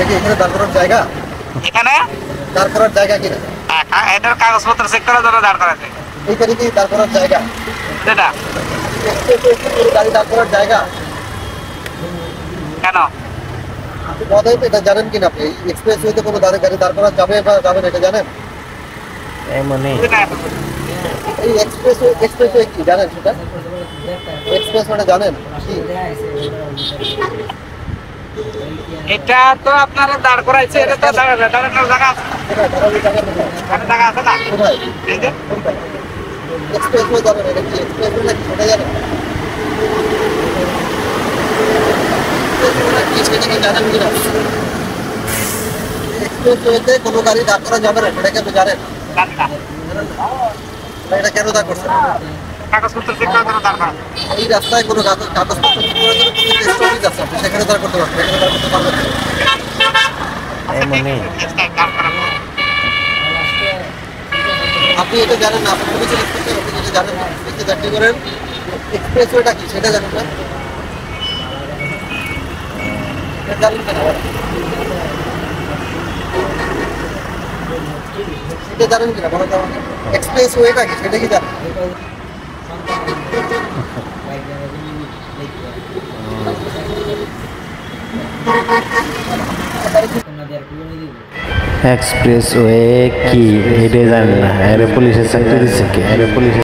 এটা কি এখানে দাঁড় করার জায়গা? এখানে দাঁড় করার জায়গা কিনা? এটার কাগজপত্র চেক করার জন্য দাঁড় করাতে। এইখানে কি দাঁড় করার জায়গা? যেটা গাড়ি দাঁড় করার জায়গা কেন আপনি বোধহয় এটা জানেন কিনা? আপনি এক্সপ্রেস ওয়েতে কোনো গাড়ি দাঁড় করা যাবে বা যাবে না এটা জানেন? এই এক্সপ্রেস ওয়ে কি জানেন সেটা? এক্সপ্রেস মানে জানেন কি? এটা তো আপনারা দাঁড় করাইছে, এটা তো দাঁড়ানোর জায়গা আছে। জায়গা আছে না? কোথায়? এই যে এক্সপ্রেস ওয়ে জানেন? এটা কি এক্সপ্রেস ওয়ে নাকি সেটা জানেন? সেটা কি জানেন কিনা? এক্সপ্রেস ওয়েতে কোনো গাড়ি দাঁড় করা যাবে না সেটা কি আপনি জানেন? জানি না। এটা কেন দাঁড় করছেন? কাগজপত্র চেক করার জন্য দাঁড় করা। এই রাস্তায় কোনো কাগজপত্র ঠিক করার জন্য প্রতিটা স্টপেজ আছে, আপনি সেখানে দাঁড় করতে পারবেন, এখানে দাঁড় করতে পারবেন না। দাঁড় করা। আপনি এটা জানেন না? আপনি পুলিশের ইন্সপেক্টর, আপনি যেটা জানেন না, পুলিশে চাকরি করেন, এক্সপ্রেস ওয়েটা কি সেটা জানেন না? এটা জানেন কেন? সেটা জানেন কিনা বলেন তো আমাকে? এক্সপ্রেস ওয়েটা কি সেটা কি জানেন? এক্সপ্রেসওয়ে কি এটা জানি না। আরে পুলিশের চাকরি দিচ্ছে কি? আরে পুলিশের